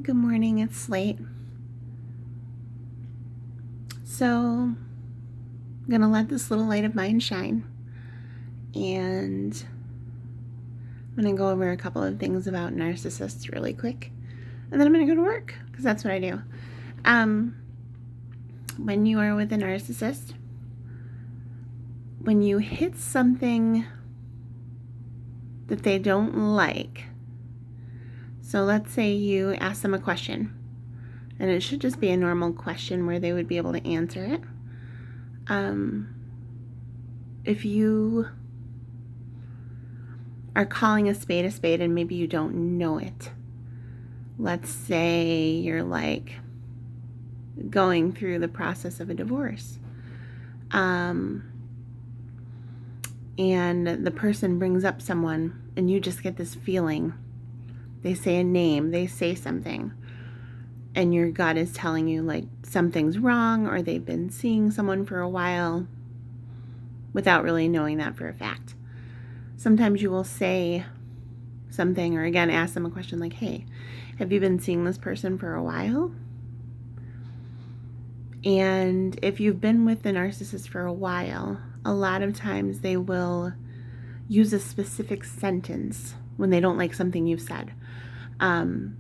Good morning, it's late. So, I'm gonna let this little light of mine shine, and I'm gonna go over a couple of things about narcissists really quick, and then I'm gonna go to work, because that's what I do. When you are with a narcissist, when you hit something that they don't like, so let's say you ask them a question, and it should just be a normal question where they would be able to answer it. If you are calling a spade and maybe you don't know it, let's say you're like going through the process of a divorce, and the person brings up someone and you just get this feeling, they say a name, they say something, and your gut is telling you like something's wrong, or they've been seeing someone for a while without really knowing that for a fact. Sometimes you will say something, or again ask them a question like, hey, have you been seeing this person for a while? And if you've been with the narcissist for a while, a lot of times they will use a specific sentence when they don't like something you've said.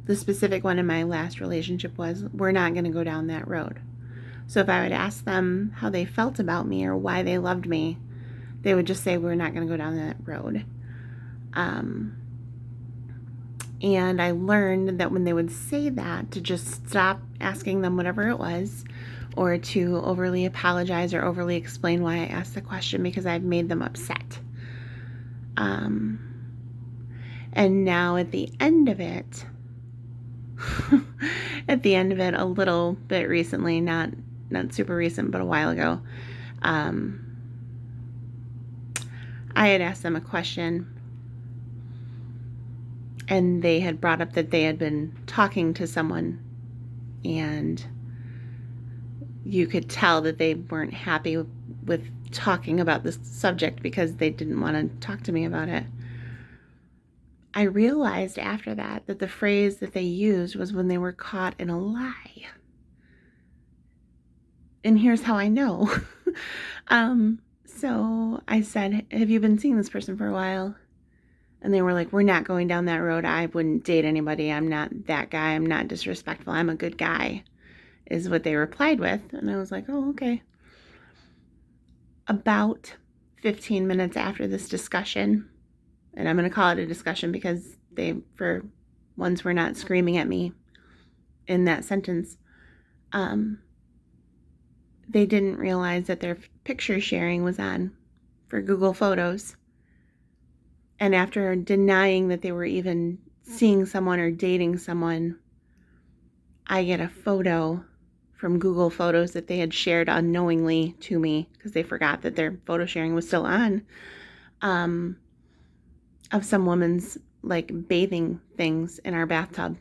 The specific one in my last relationship was, we're not going to go down that road. So if I would ask them how they felt about me or why they loved me, they would just say, we're not going to go down that road. And I learned that when they would say that, to just stop asking them whatever it was, or to overly apologize or overly explain why I asked the question, because I've made them upset. And now at the end of it, a little bit recently, not super recent, but a while ago, I had asked them a question, and they had brought up that they had been talking to someone, and you could tell that they weren't happy with talking about this subject because they didn't want to talk to me about it. I realized after that the phrase that they used was when they were caught in a lie. And here's how I know. So I said, have you been seeing this person for a while? And they were like, we're not going down that road. I wouldn't date anybody. I'm not that guy. I'm not disrespectful. I'm a good guy, is what they replied with. And I was like, oh, okay. About 15 minutes after this discussion, and I'm going to call it a discussion because they, for once, were not screaming at me in that sentence, they didn't realize that their picture sharing was on for Google Photos. And after denying that they were even seeing someone or dating someone, I get a photo from Google Photos that they had shared unknowingly to me, because they forgot that their photo sharing was still on, of some woman's like bathing things in our bathtub.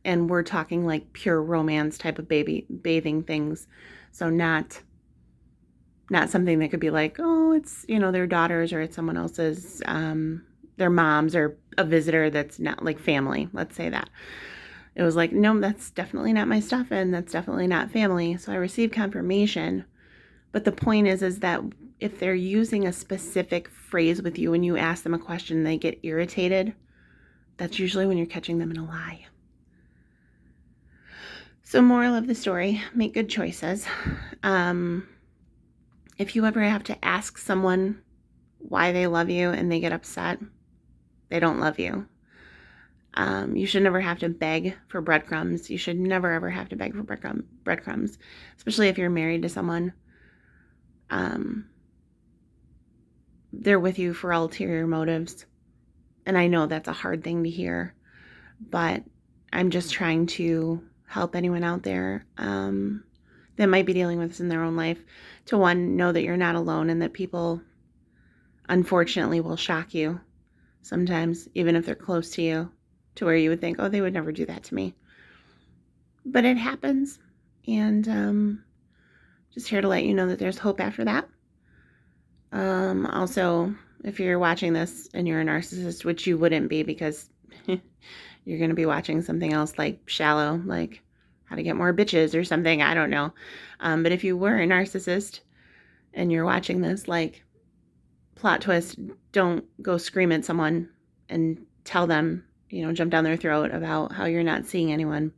And we're talking like pure romance type of bathing things. So not something that could be like, oh, it's, their daughters, or it's someone else's, their moms, or a visitor that's not like family. Let's say that. It was like, no, that's definitely not my stuff, and that's definitely not family. So I received confirmation. But the point is that if they're using a specific phrase with you and you ask them a question and they get irritated, that's usually when you're catching them in a lie. So moral of the story, make good choices. If you ever have to ask someone why they love you and they get upset, they don't love you. You should never have to beg for breadcrumbs. You should never, ever have to beg for breadcrumbs, especially if you're married to someone. They're with you for ulterior motives. And I know that's a hard thing to hear, but I'm just trying to help anyone out there that might be dealing with this in their own life, to one, know that you're not alone, and that people unfortunately will shock you sometimes, even if they're close to you, to where you would think, oh, they would never do that to me. But it happens, and just here to let you know that there's hope after that. Also, if you're watching this and you're a narcissist, which you wouldn't be, because You're going to be watching something else like Shallow, like How to Get More Bitches or something. I don't know. But if you were a narcissist and you're watching this, like, plot twist, don't go scream at someone and tell them, jump down their throat about how you're not seeing anyone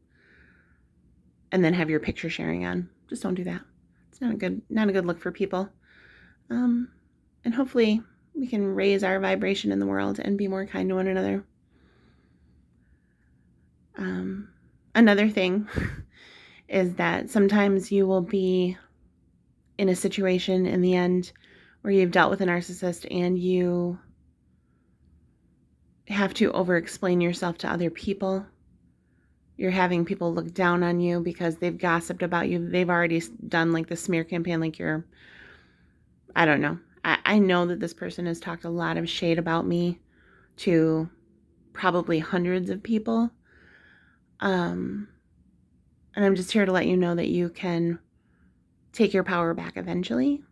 and then have your picture sharing on. Just don't do that. It's not a good look for people. And hopefully we can raise our vibration in the world and be more kind to one another. Another thing is that sometimes you will be in a situation in the end where you've dealt with a narcissist and you have to over-explain yourself to other people. You're having people look down on you because they've gossiped about you. They've already done like the smear campaign, like I don't know. I know that this person has talked a lot of shade about me to probably hundreds of people. And I'm just here to let you know that you can take your power back eventually.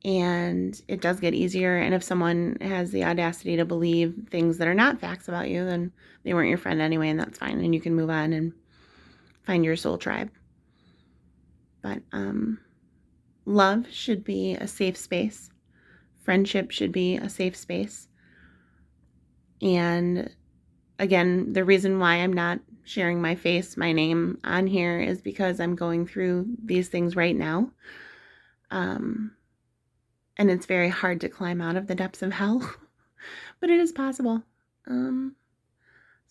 And it does get easier. And if someone has the audacity to believe things that are not facts about you, then they weren't your friend anyway, and that's fine. And you can move on and find your soul tribe. But love should be a safe space. Friendship should be a safe space. And again, the reason why I'm not sharing my face, my name on here is because I'm going through these things right now. And it's very hard to climb out of the depths of hell, but it is possible. So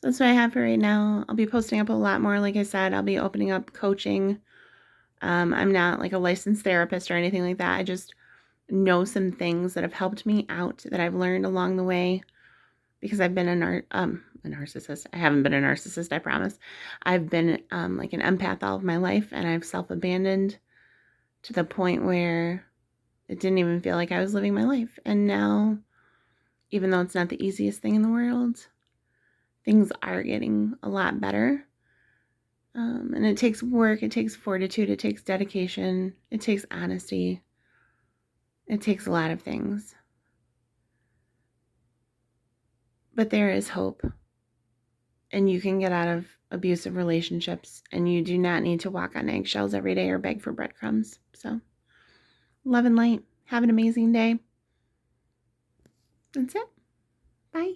that's what I have for right now. I'll be posting up a lot more. Like I said, I'll be opening up coaching. I'm not like a licensed therapist or anything like that. I just know some things that have helped me out that I've learned along the way because I've been a narcissist. I haven't been a narcissist, I promise. I've been like an empath all of my life, and I've self-abandoned to the point where it didn't even feel like I was living my life. And now, even though it's not the easiest thing in the world, things are getting a lot better. And it takes work, it takes fortitude, it takes dedication, it takes honesty. It takes a lot of things. But there is hope. And you can get out of abusive relationships, and you do not need to walk on eggshells every day or beg for breadcrumbs. So, love and light. Have an amazing day. That's it. Bye.